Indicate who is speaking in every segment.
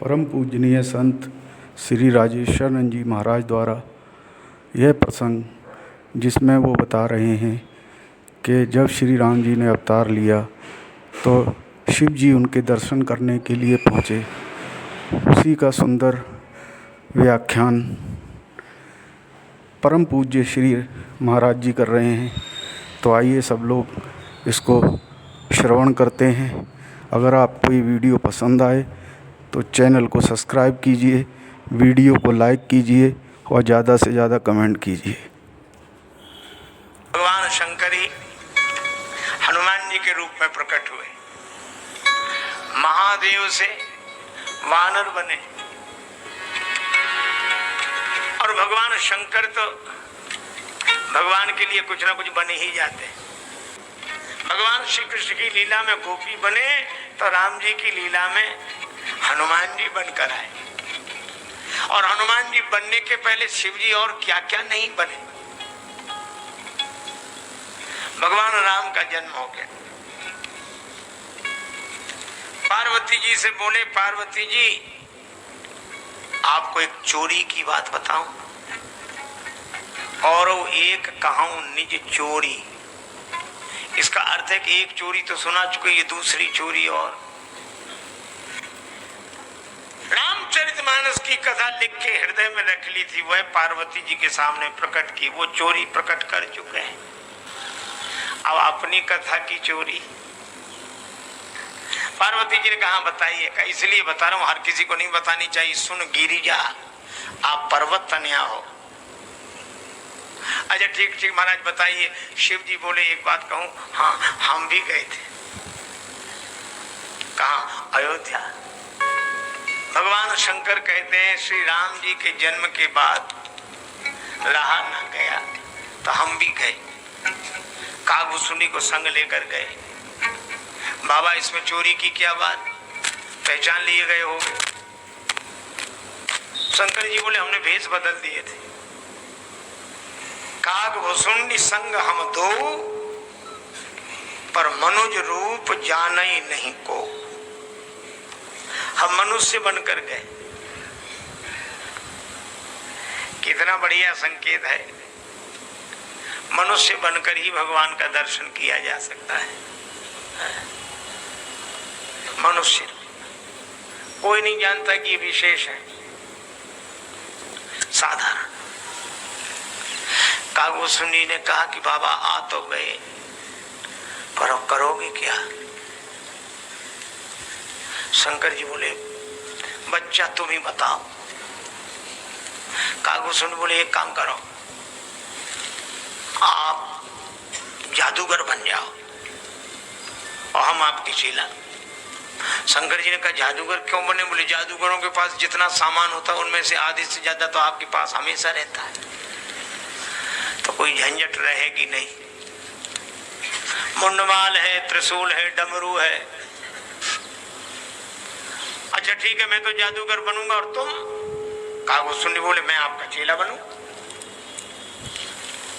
Speaker 1: परम पूजनीय संत श्री राजेश्वरानंद जी महाराज द्वारा यह प्रसंग, जिसमें वो बता रहे हैं कि जब श्री राम जी ने अवतार लिया तो शिव जी उनके दर्शन करने के लिए पहुँचे, उसी का सुंदर व्याख्यान परम पूज्य श्री महाराज जी कर रहे हैं। तो आइए सब लोग इसको श्रवण करते हैं। अगर आपको ये वीडियो पसंद आए तो चैनल को सब्सक्राइब कीजिए, वीडियो को लाइक कीजिए और ज़्यादा से ज़्यादा कमेंट कीजिए।
Speaker 2: भगवान शंकर ही हनुमान जी के रूप में प्रकट हुए, महादेव से वानर बने और भगवान शंकर तो भगवान के लिए कुछ ना कुछ बने ही जाते हैं। भगवान श्री कृष्ण की लीला में गोपी बने तो राम जी की लीला में हनुमान जी बनकर आए, और हनुमान जी बनने के पहले शिव जी और क्या क्या नहीं बने। भगवान राम का जन्म हो गया। पार्वती जी से बोले, पार्वती जी आपको एक चोरी की बात बताऊं, और एक कहूं निज चोरी। इसका अर्थ है कि एक चोरी तो सुना चुके, ये दूसरी चोरी। और रामचरितमानस की कथा लिख के हृदय में रख ली थी, वह पार्वती जी के सामने प्रकट की। वो चोरी प्रकट कर चुके हैं, अब अपनी कथा की चोरी। पार्वती जी ने कहा बताइए। कहा इसलिए बता रहा हूं, हर किसी को नहीं बतानी चाहिए। सुन गिरिजा, आप पर्वत तनया हो। अच्छा ठीक ठीक महाराज बताइए। शिव जी बोले एक बात कहूं, हाँ हम भी गए थे। कहा? अयोध्या। भगवान शंकर कहते हैं श्री राम जी के जन्म के बाद रहा न गया तो हम भी गए, कागभूषुंडी को संग लेकर गए। बाबा इसमें चोरी की क्या बात, पहचान लिए गए हो? शंकर जी बोले हमने भेष बदल दिए थे। कागभूषुंडी संग हम दो, पर मनुज रूप जानई नहीं को। हम मनुष्य बनकर गए। कितना बढ़िया संकेत है। मनुष्य बनकर ही भगवान का दर्शन किया जा सकता है। मनुष्य, कोई नहीं जानता कि ये विशेष है, साधारण। कागभूषुंडी ने कहा कि बाबा आ तो गए, पर अब करोगे क्या? शंकर जी बोले बच्चा तुम ही बताओ। कागभूषुंडी बोले एक काम करो, आप जादूगर बन जाओ और हम आपकी चेला। शंकर जी ने कहा जादूगर क्यों बने? बोले जादूगरों के पास जितना सामान होता है उनमें से आधे से ज्यादा तो आपके पास हमेशा रहता है, तो कोई झंझट रहेगी नहीं। मुंडमाल है, त्रिशूल है, डमरू है। अच्छा ठीक है, मैं तो जादूगर बनूंगा और तुम? कागभूषुंडी बोले मैं आपका चेला बनूं।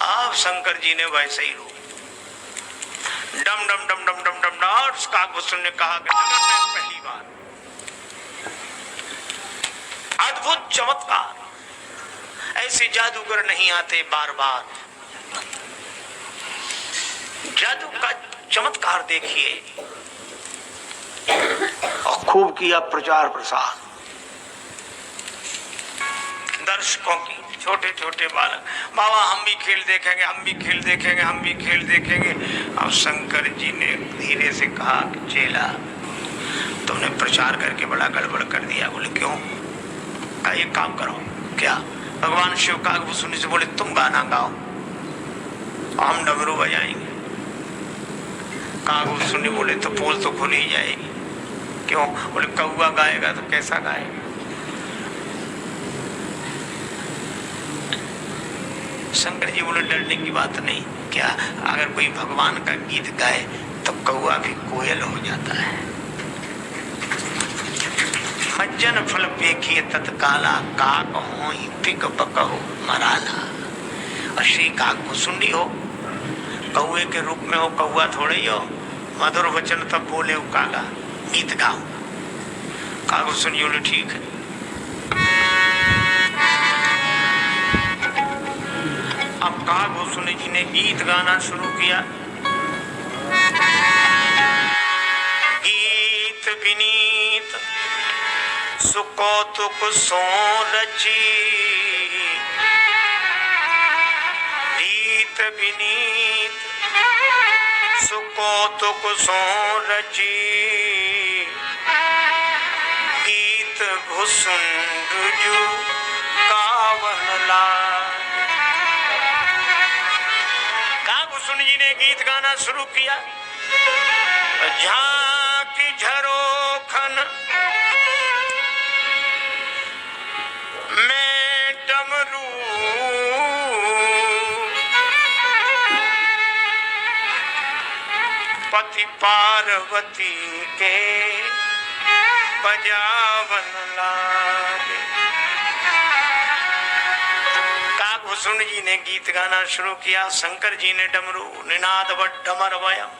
Speaker 2: अब शंकर जी ने वैसे ही रूप डम डम डम डम डम डम डम। कागभूषुंडी ने कहा कि पहली बार अद्भुत चमत्कार, ऐसे जादूगर नहीं आते बार बार। जादू का चमत्कार देखिए। और खूब किया प्रचार प्रसार। दर्शकों की, छोटे छोटे बालक, बाबा हम भी खेल देखेंगे, हम भी खेल देखेंगे, हम भी खेल देखेंगे। अब शंकर जी ने धीरे से कहा कि चेला तुमने प्रचार करके बड़ा गड़बड़ कर दिया। बोले क्यों? कहा एक काम करो। क्या? भगवान शिव कागभूषुंडी से बोले तुम गाना गाओ और हम डमरू बजाएंगे। कागभूषुंडी बोले तो पोल तो खुल ही जाएगी। क्यों? बोले कौवा गाएगा तो कैसा गाएगा? शंकर जी बोले डरने की बात नहीं। क्या? अगर कोई भगवान का गीत गाए तो कौवा भी कोयल हो जाता है। मज्जन फल पेखिए तत्काला, काक होई पिक पकहो मराला। और श्री कागभूषुंडी हो, कौए के रूप में हो, कौआ थोड़े ही हो। मधुर वचन तब बोले कागा, गीत गाओ। कागभूषण जी बोले ठीक है। अब कागभूषण जी ने गीत गाना शुरू किया। गीत विनीत सुकौतुक सो रची, गीत विनीत सुकौतुक सो रची, गीत भुसुंड जू गावन लागे। कागभूषण जी ने गीत गाना शुरू किया। झांकी झरोखन मैं डमरू, पति पार्वती के बजावन लागे। कागभूषण जी ने गीत गाना शुरू किया। शंकर जी ने डमरू निनाद व डमर वयम,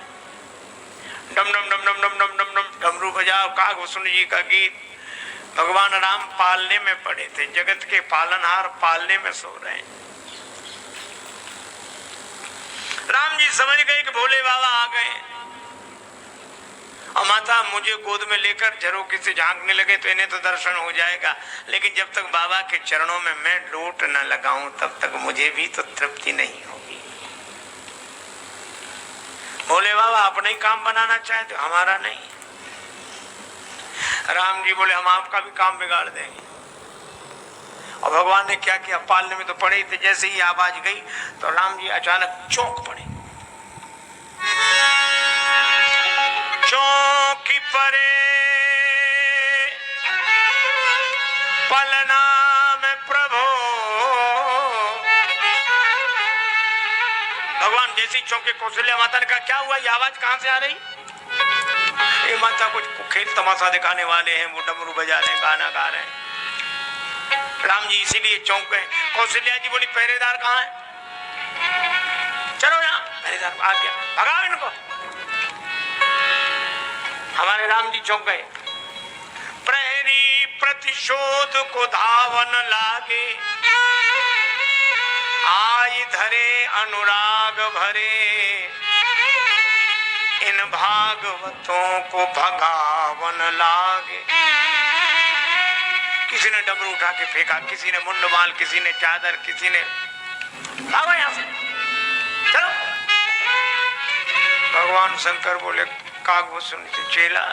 Speaker 2: डम डम डम डम डम डम डम डम डमरू बजाओ। कागभूषण जी का गीत। भगवान राम पालने में पड़े थे, जगत के पालनहार पालने में सो रहे हैं। राम जी समझ गए कि भोले बाबा आ गए और माता मुझे गोद में लेकर झरोखे से झांकने लगे तो इन्हें तो दर्शन हो जाएगा, लेकिन जब तक बाबा के चरणों में मैं लोट न लगाऊं तब तक मुझे भी तो तृप्ति नहीं होगी। भोले बाबा अपना ही काम बनाना चाहते, हमारा नहीं। राम जी बोले हम आपका भी काम बिगाड़ देंगे। और भगवान ने क्या किया, पालने में तो पड़े थे, जैसे ही आवाज गई तो राम जी अचानक चौंक पड़े। चौंकी परे पलना में प्रभो, भगवान जैसी चौंके कौशल्या माता ने कहा क्या हुआ, ये आवाज कहां से आ रही? ये माता कुछ खेल तमाशा दिखाने वाले हैं, वो डमरू बजा रहे हैं, गाना गा रहे हैं। राम जी इसीलिए चौंक गए। कौशल्या जी बोली पहरेदार कहाँ है? चलो यहाँ पहरेदार आ गया, भगाओ इनको। हमारे राम जी चौंक गए। प्रहरी प्रतिशोध को धावन लागे, आई धरे अनुराग भरे, इन भागवतों को भगावन लागे। किसी ने डमरू उठा के फेंका, किसी ने मुंडमाल, किसी ने चादर, किसी ने भागो यहां से, चलो। भगवान शंकर बोले कागभूषण से चेला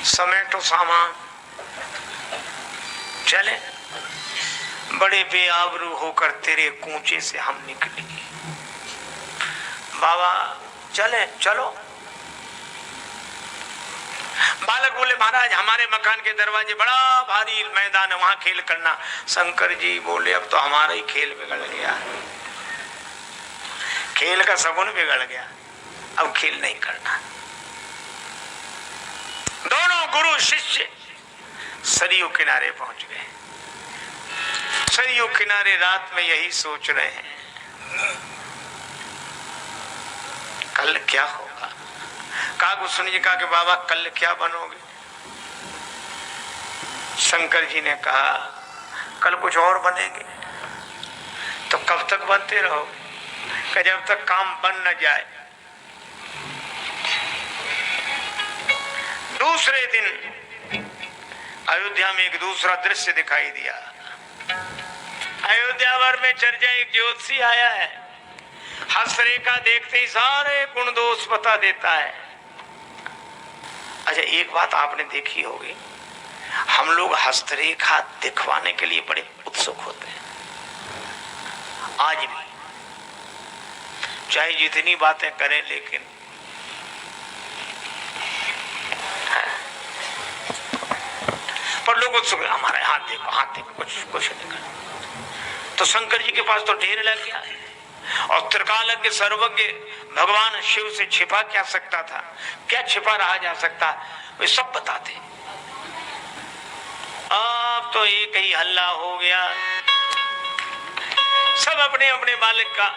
Speaker 2: समेटो सामान, चले। बड़े बेआबरू होकर तेरे कूचे से हम निकले। बाबा चले, चलो। बालक बोले महाराज हमारे मकान के दरवाजे बड़ा भारी मैदान है, वहां खेल करना। शंकर जी बोले अब तो हमारा ही खेल बिगड़ गया, खेल का सगुन बिगड़ गया, अब खेल नहीं करना। दोनों गुरु शिष्य सरयू किनारे पहुंच गए। सरयू किनारे रात में यही सोच रहे हैं कल क्या होगा। कागभूषण जी कहा कि बाबा कल क्या बनोगे? शंकर जी ने कहा कल कुछ और बनेंगे। तो कब तक बनते रहोगे? कि जब तक काम बन न जाए। दूसरे दिन अयोध्या में एक दूसरा दृश्य दिखाई दिया। अयोध्या भर में चर्चा, एक ज्योतिषी आया है, हस्तरेखा देखते ही सारे गुण दोष बता देता है। अच्छा एक बात आपने देखी होगी, हम लोग हस्तरेखा दिखवाने के लिए बड़े उत्सुक होते हैं। आज भी चाहे जितनी बातें करें, लेकिन पर लोग उत्सुक, हमारे हाथ देखो, हाथ देखो, कुछ नहीं कर। तो शंकर जी के पास तो ढेर लग गया है, और त्रिकालज्ञ सर्वज्ञ भगवान शिव से छिपा क्या सकता था, क्या छिपा रहा जा सकता, वे सब बताते। अब तो एक ही हल्ला हो गया, सब अपने अपने मालिक का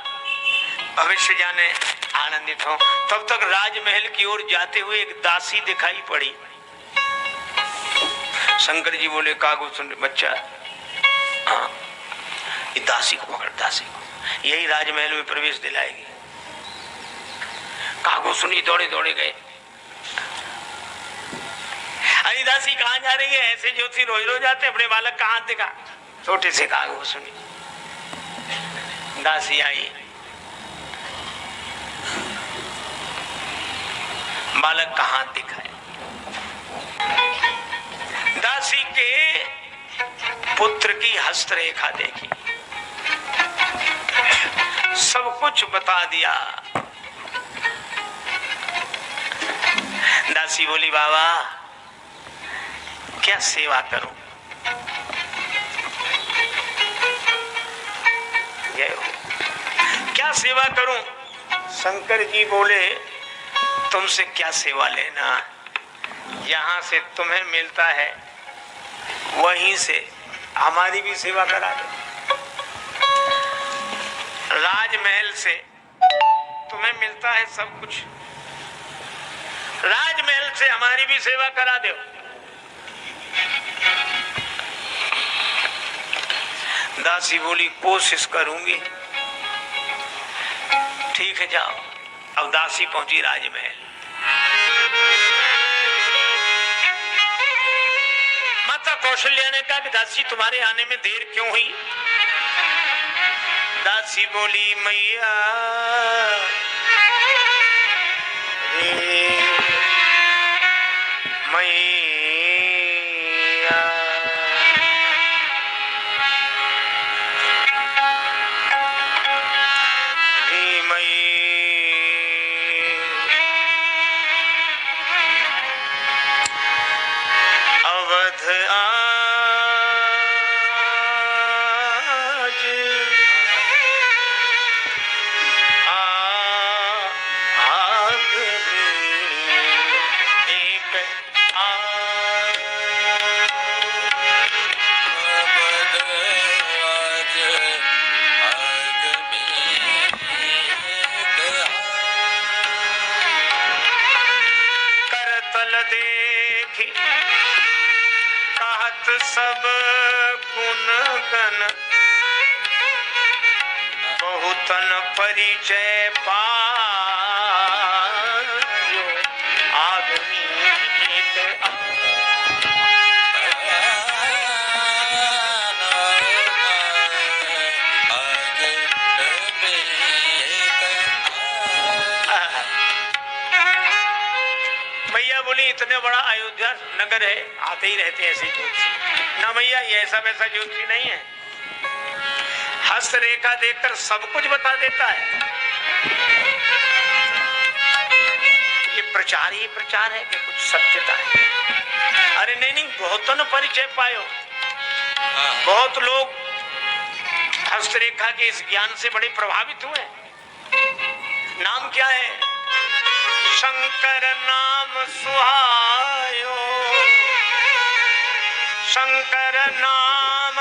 Speaker 2: भविष्य जाने आनंदित हो। तब तक राजमहल की ओर जाते हुए एक दासी दिखाई पड़ी। शंकर जी बोले कागो सुन बच्चा, हाँ ये दासी को पकड़, दासी को, यही राजमहल में प्रवेश दिलाएगी। कागो सुनी दौड़े दौड़े गए। अरे दासी कहाँ जा रही है? ऐसे ज्योति रोज रोज जाते, अपने बालक का हाथ दिखा। छोटे से कागो सुनी, दासी आई, बालक का हाथ दिखाए। दासी के पुत्र की हस्तरेखा देखी, सब कुछ बता दिया। दासी बोली बाबा क्या सेवा करूं? क्या सेवा करूं? शंकर जी बोले तुमसे क्या सेवा लेना, यहां से तुम्हें मिलता है वहीं से हमारी भी सेवा करा दो। राजमहल से तुम्हें मिलता है सब कुछ, राजमहल से हमारी भी सेवा करा दो। दासी बोली कोशिश करूंगी। ठीक है जाओ। अब दासी पहुंची राजमहल। माता कौशल्या ने कहा कि दासी तुम्हारे आने में देर क्यों हुई? दासी बोली मैया देखी कहत सब गुण गण, बहुतन परिचय पायो, आदमी एक मैया बोली इतने बड़ा अयोध्या नगर है, आते ही रहते ऐसे ज्योतिषी। ना मैया ये ऐसा वैसा ज्योतिषी नहीं है, हस्त रेखा देखकर सब कुछ बता देता है। ये प्रचार ही प्रचार है कि कुछ सत्यता है? अरे नहीं नहीं, बहुतों ने परिचय पायो, बहुत लोग हस्त रेखा के इस ज्ञान से बड़े प्रभावित हुए। नाम क्या है? शंकर नाम सुहायो, शंकर नाम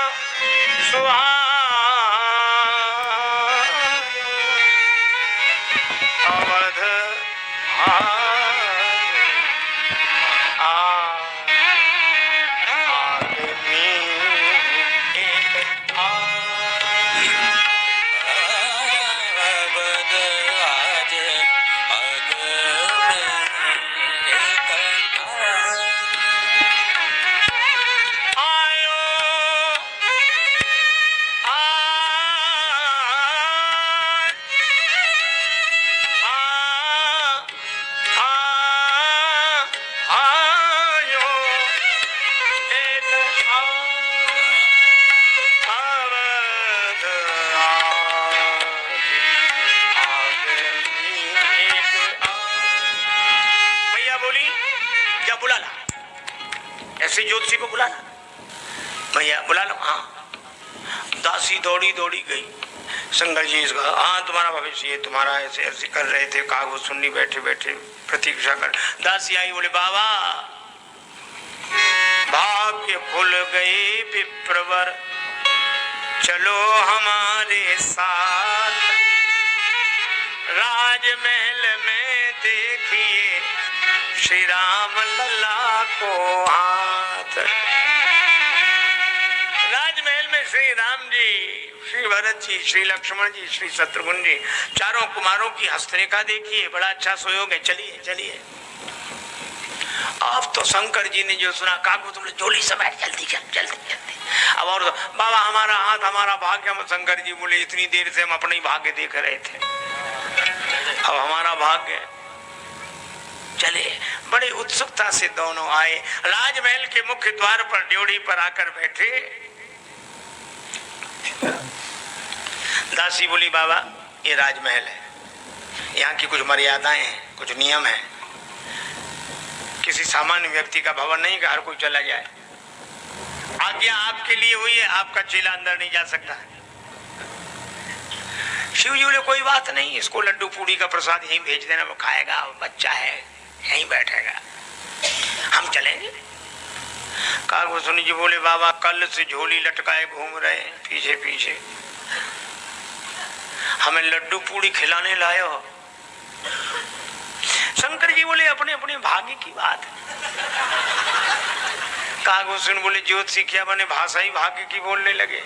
Speaker 2: सुहायो, अवध बुला ला, ऐसे ज्योतिषी को बुला ला। भैया बुला लो। हाँ, दासी दौड़ी दौड़ी गई। शंकर जी इसका, हाँ तुम्हारा भविष्य ये, तुम्हारा ऐसे ऐसे कर रहे थे, कागज सुननी बैठे बैठे प्रतीक्षा कर। दासी आई, बोले बाबा भाग्य खुल गए विप्रवर, चलो हमारे साथ, राजमहल में देखिए श्री राम लला को हाथ। श्री राम जी, श्री भरत जी, श्री लक्ष्मण जी, श्री शत्रुघ्न जी, चारों कुमारों की हस्तरेखा देखिए, बड़ा अच्छा सुयोग है, चलिए चलिए। अब तो शंकर जी ने जो सुना, काकू तुम झोली से बैठ, जल्दी जल्दी जल्दी जल्दी। अब और बाबा हमारा हाथ हमारा भाग्य। हम शंकर जी बोले इतनी देर से हम अपने ही भाग्य देख रहे थे, अब हमारा भाग्य। चले, बड़े उत्सुकता से दोनों आए, राजमहल के मुख्य द्वार पर ड्योढ़ी पर आकर बैठे। दासी बोली बाबा ये राजमहल है, यहाँ की कुछ मर्यादाएं हैं, कुछ नियम हैं, किसी सामान्य व्यक्ति का भवन नहीं कि हर कोई चला जाए। आज्ञा आपके लिए हुई है, आपका चेला अंदर नहीं जा सकता। शिव जी बोले कोई बात नहीं, इसको लड्डू पूड़ी का प्रसाद यहीं भेज देना, वो खाएगा, वो बच्चा है यहीं बैठेगा, हम चलेंगे। कागभूषण जी बोले बाबा कल से झोली लटकाए घूम रहे हैं पीछे पीछे, हमें लड्डू पूड़ी खिलाने लाए हो। शंकर जी बोले अपने अपने भाग्य की बात है। कागभूषण बोले ज्योतिषी क्या बने, भाषा ही भाग्य की बोलने लगे।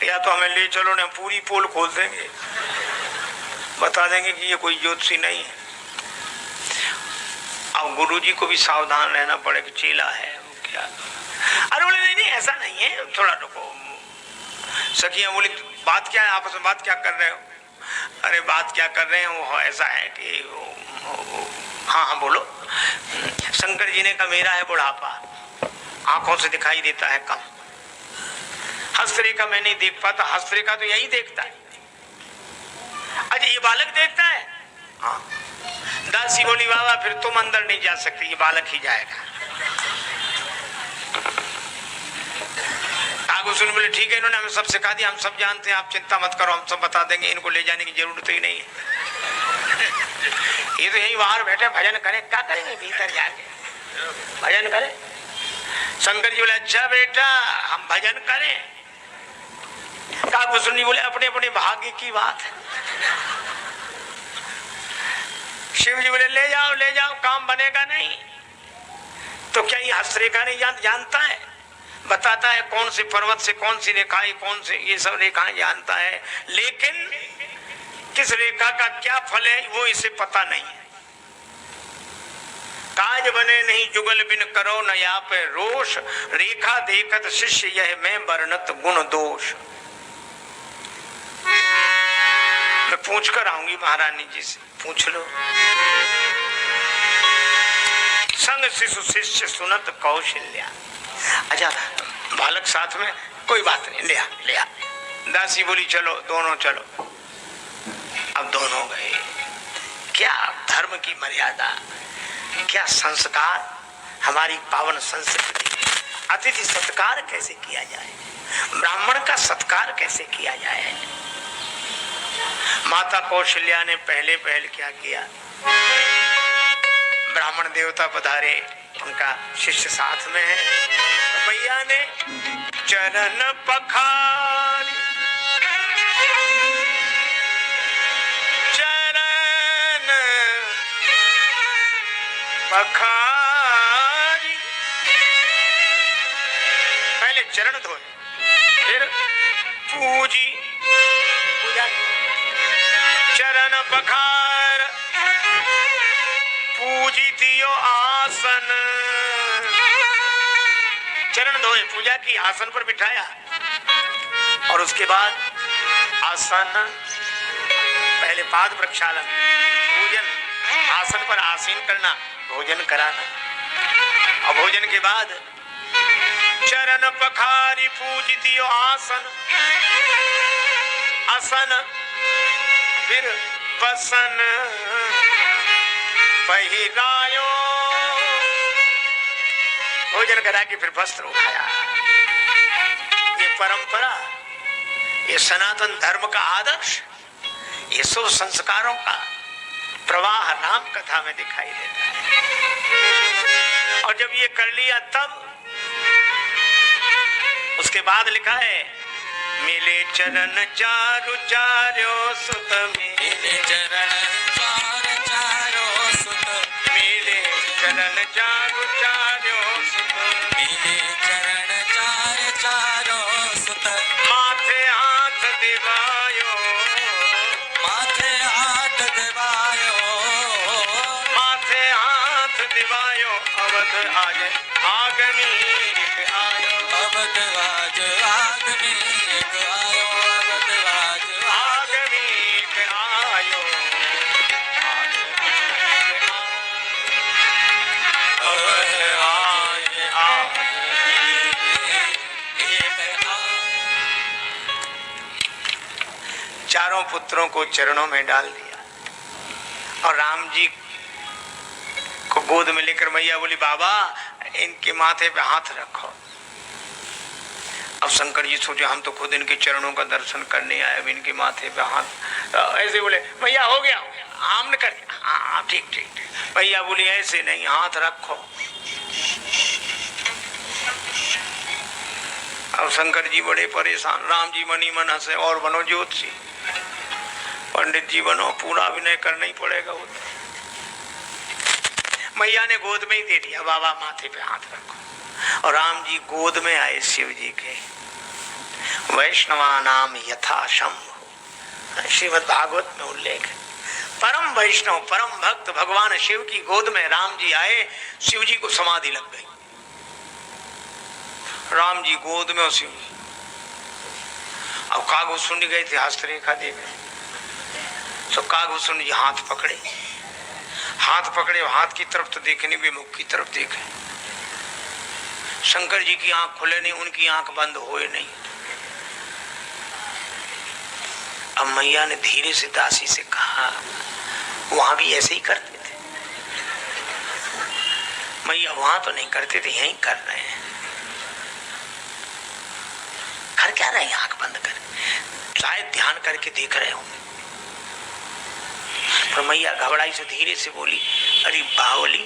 Speaker 2: या तो हमें ले चलो ना, पूरी पोल खोल देंगे, बता देंगे कि ये कोई ज्योतिषी नहीं है। अब गुरु जी को भी सावधान रहना पड़े कि चेला है वो क्या। अरे बोले नहीं नहीं ऐसा नहीं है, थोड़ा रुको। सखियां बोली बात क्या है, आपस में बात क्या कर रहे हो। अरे बात क्या कर रहे हैं, वो ऐसा है कि हाँ हाँ बोलो। शंकर जी ने कहा मेरा है बुढ़ापा, आंखों से दिखाई देता है कम, हस्तरेखा मैं नहीं देख पाता, हस्तरेखा तो यही देखता है। अच्छा ये बालक देखता है, हाँ। दासी बोली बाबा फिर तुम अंदर नहीं जा सकते, ये बालक ही जाएगा। कागभूषण बोले ठीक है, इन्होंने हमें सब सिखा दिया, हम सब जानते हैं, आप चिंता मत करो, हम सब बता देंगे, इनको ले जाने की जरूरत ही नहीं है। ये तो यही बाहर बैठे भजन करें, क्या करेंगे भीतर जाके, भजन करें। शंकर जी बोले अच्छा बेटा हम भजन करें। कागभूषण जी बोले अपने अपने भाग्य की बात है। शिव जी बोले ले जाओ काम बनेगा नहीं। तो क्या ये हस्तरेखा नहीं जानता है, बताता है कौन से पर्वत से कौन सी रेखाएं, कौन से ये सब रेखाएं जानता है, लेकिन किस रेखा का क्या फल है वो इसे पता नहीं है। काज बने नहीं जुगल बिन करो न या पे रोष, रेखा देखत शिष्य यह मैं वर्णत गुण दोष। मैं पूछ कर आऊंगी महारानी जी से, पूछ लो। संग शिशु शिष्य सुनत कौशल्या। अच्छा बालक साथ में, कोई बात नहीं, ले आ। दासी बोली चलो दोनों चलो। अब दोनों गए। क्या धर्म की मर्यादा, क्या संस्कार, हमारी पावन संस्कृति। अतिथि सत्कार कैसे किया जाए, ब्राह्मण का सत्कार कैसे किया जाए। माता कौशल्या ने पहले क्या किया, ब्राह्मण देवता पधारे, उनका शिष्य साथ में है। भैया ने चरण पखारी, चरण पखारी, पहले चरण धोए, फिर पूजी, पूजा, चरण पखार, पूजी दियो आसन। चरण धोए, पूजा की, आसन पर बिठाया, और उसके बाद आसन, पहले पाद प्रक्षालन, पूजन, आसन पर आसीन करना, भोजन कराना, और भोजन के बाद चरण पखारी पूजी दियो आसन, आसन, फिर बसन पहिरायो, भोजन करा के फिर वस्त्र उठाया। ये परंपरा, ये सनातन धर्म का आदर्श, ये सब संस्कारों का प्रवाह राम कथा में दिखाई देता है। और जब ये कर लिया तब उसके बाद लिखा है मिले चरण चारु चार्यो सुत, मिले चरण चारो सुत, मिले चरण चारु चार्यो सुत, मिले चरण आयो अवध आज आगमी एक आयो
Speaker 3: अवध आज आगमी एक आयो अवध आज
Speaker 2: आगमी एक आयो अवध आज चारों पुत्रों को चरणों में डाल दिया और राम जी को गोद में लेकर मैया बोली बाबा इनके माथे पे हाथ रखो। अब शंकर जी सोचे हम तो खुद इनके चरणों का दर्शन करने आए, अब इनके माथे पे हाथ ऐसे बोले मैया हो गया हमने कर दिया। हाँ ठीक ठीक ठीक। मैया बोली ऐसे नहीं हाथ रखो। अब शंकर जी बड़े परेशान, राम जी मनी मन हंसे और बनो ज्योतिषी, पंडित जी बनो, पूरा अभिनय करना ही पड़ेगा। वो मैया ने गोद में ही दे दिया, बाबा माथे पे हाथ रखो। और राम जी गोद में आए शिव जी के। वैष्णवा नाम यथा शंभु, श्रीमद् भागवत में उल्लेख है। परम वैष्णव परम भक्त भगवान शिव की गोद में राम जी आए, शिव जी को समाधि लग गई। राम जी गोद में और शिव जी। अब कागभूषुंड गए थे हस्तरेखा देने, तो कागभूषुंड जी हाथ पकड़े, हाथ पकड़े, हाथ की तरफ तो देखे नहीं, मुख की तरफ देखे। शंकर जी की आंख खुले नहीं, उनकी आंख बंद हुए नहीं। अब मैया ने धीरे से दासी से कहा, वहां भी ऐसे ही करते थे मैया? वहां तो नहीं करते थे, यहीं कर रहे हैं। कर क्या रहे हैं आंख बंद कर? शायद ध्यान करके देख रहे हो। पर मैया घबराई से धीरे से बोली, अरे बावली,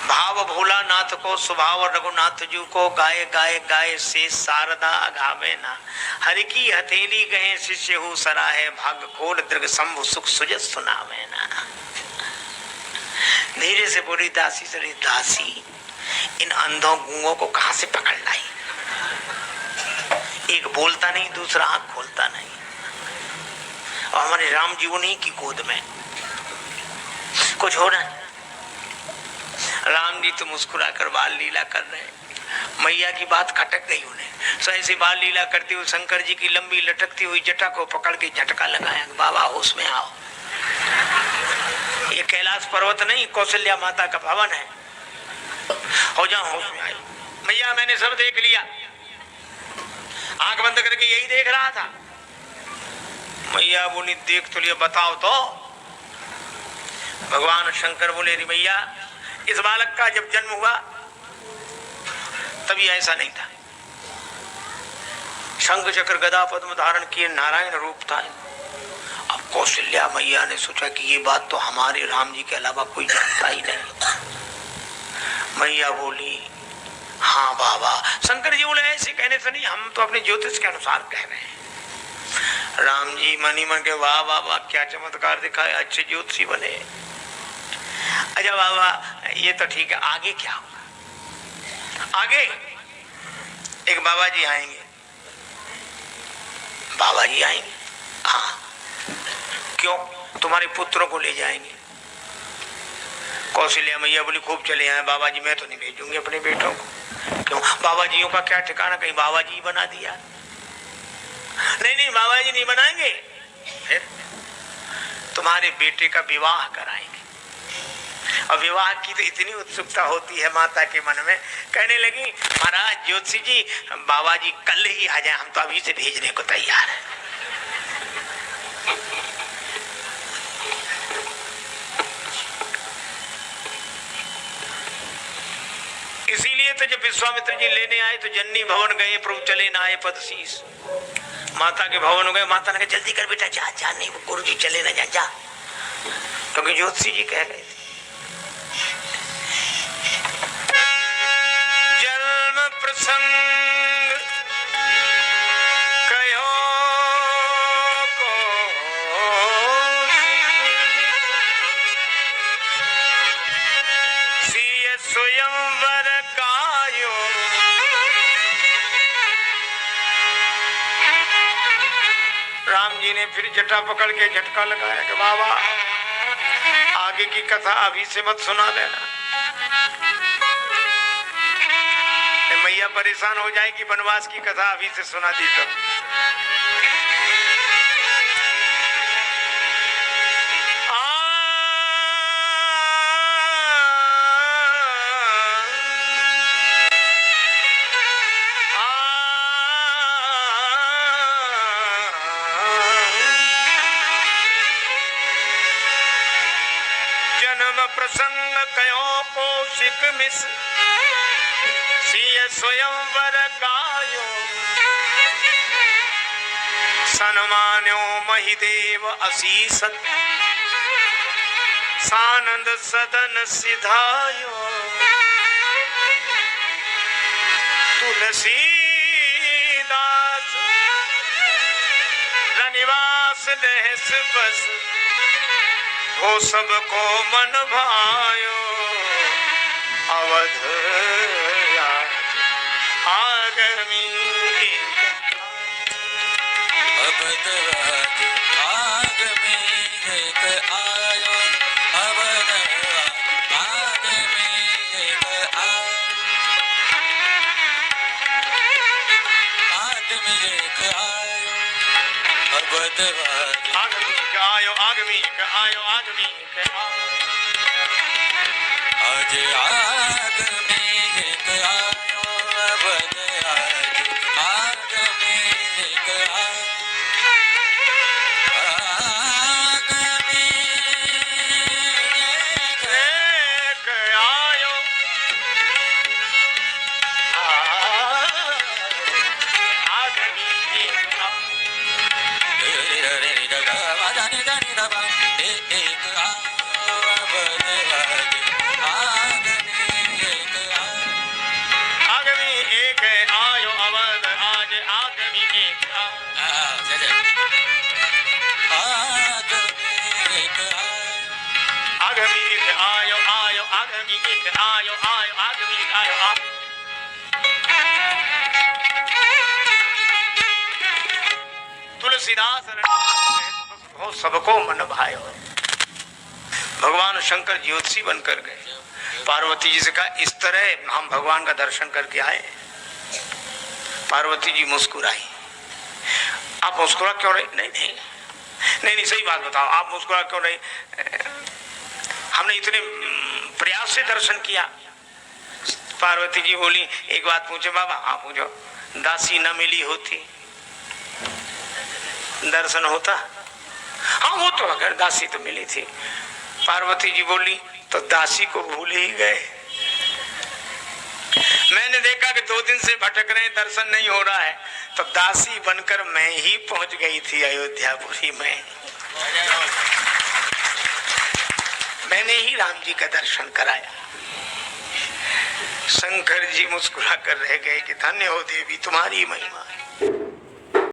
Speaker 2: भाव भोला नाथ को स्वभाव रघुनाथ जू को गाए गाए गाए से शारदा गावे ना। हरि की हथेली गए शिष्य हूँ सराहे, भाग खोल दृग शंभु सुख सुजत सुनावे ना। धीरे से बोली दासी से, दासी इन अंधों गूंगों को कहां से पकड़ लाई? एक बोलता नहीं, दूसरा आंख खोलता नहीं, और हमारे राम जी उन्हीं की गोद में। कुछ हो रहा है? राम जी तो मुस्कुराकर बाल लीला कर रहे हैं। मैया की बात खटक गई उन्हें। सो ऐसी बाल लीला करती हुई शंकर जी की लंबी लटकती हुई जटा को पकड़ के झटका लगाया, बाबा होश में आओ। ये कैलाश पर्वत नहीं, कौशल्या माता का भवन है, हो जाओ होश में आए। मैया मैंने सब देख लिया, आंख बंद करके यही देख रहा था। मैया बोली देख तो लिया, बताओ तो। भगवान शंकर बोले, रे मैया इस बालक का जब जन्म हुआ तभी ऐसा नहीं था। शंख चक्र गदा पद्म धारण किए नारायण रूप था। अब कौशल्या मैया ने सोचा कि ये बात तो हमारे राम जी के अलावा कोई जानता ही नहीं। मैया बोली, हाँ बाबा। शंकर जी बोले, ऐसे कहने से नहीं, हम तो अपने ज्योतिष के अनुसार कह रहे हैं। राम जी मनी मन के, वाह वाह वाह, क्या चमत्कार दिखाए, अच्छे ज्योतिषी बने। अच्छा बाबा ये तो ठीक है, आगे क्या होगा? आगे एक बाबा जी आएंगे। बाबा जी आएंगे? हाँ। क्यों? तुम्हारे पुत्रों को ले जाएंगे। कौशल्या मैया बोली, खूब चले आए बाबा जी, मैं तो नहीं भेजूंगी अपने बेटों को। क्यों? बाबा जियों का क्या ठिकाना, कहीं बाबा जी बना दिया? नहीं नहीं बाबा जी नहीं बनाएंगे, फिर तुम्हारे बेटे का विवाह कराएंगे। और विवाह की तो इतनी उत्सुकता होती है माता के मन में, कहने लगी, महाराज ज्योतिषी जी बाबा जी कल ही आ जाए, हम तो अभी से भेजने को तैयार है। इसीलिए तो जब विश्वामित्र जी लेने आए तो जन्नी भवन गए, प्रभु चले ना आए पद शीस। माता के भवन गए, माता ने कहा जल्दी कर बेटा, जा जा, नहीं वो गुरु जी चले ना, जा जा, क्योंकि ज्योतिषी जी कह गए थे। जन्म प्रसंग कहो को सिय स्वयंवर कायो। राम जी ने फिर जटा पकड़ के झटका लगाया कि बाबा आगे की कथा अभी से मत सुना देना। मैया परेशान हो जाएगी, वनवास की कथा अभी से सुना दी तो। जन्म प्रसंग कयो कौशिक मिस सिय स्वयंवर गायो, सन्मान्यो महिदेव असीसत सानंद सदन सिधायो। तुलसीदास रनिवास लहस बस वो सबको मन भायो, अवध आगमी
Speaker 3: अवध आगमी एक आयो, अवध आगमी एक आयो, आदमी एक आयो, अवध
Speaker 2: आगमी आयो, आगमी आयो, आगमी आयो।
Speaker 3: आज आगमी एक आयो, अवध आगमी एक आयो, आगमी एक
Speaker 2: आयो, आगमी
Speaker 3: एक आयो, अवध
Speaker 2: आगमी एक आयो, अवध आज आगमी एक आगमी एक आयो, आयो आगमी एक आयो, आयो आगमी आयो तुलसीदास हो सबको मन भायो। भगवान शंकर ज्योतिषी बनकर गए, पार्वती जी से कहा इस तरह हम भगवान का दर्शन करके आए। पार्वती जी मुस्कुराई। आप मुस्कुरा क्यों रहे? नहीं नहीं नहीं नहीं सही बात बताओ, आप मुस्कुरा क्यों रहे? हमने इतने प्रयास से दर्शन किया। पार्वती जी बोली एक बात पूछे बाबा। हाँ पूछो। दासी न मिली होती दर्शन होता? हाँ वो तो अगर दासी तो मिली थी। पार्वती जी बोली तो दासी को भूल ही गए। मैंने देखा कि 2 दिन से भटक रहे हैं, दर्शन नहीं हो रहा है, तो दासी बनकर मैं ही पहुंच गई थी अयोध्यापुरी में। मैंने ही राम जी का दर्शन कराया। शंकर जी मुस्कुरा कर रह गए कि धन्य हो देवी तुम्हारी महिमा।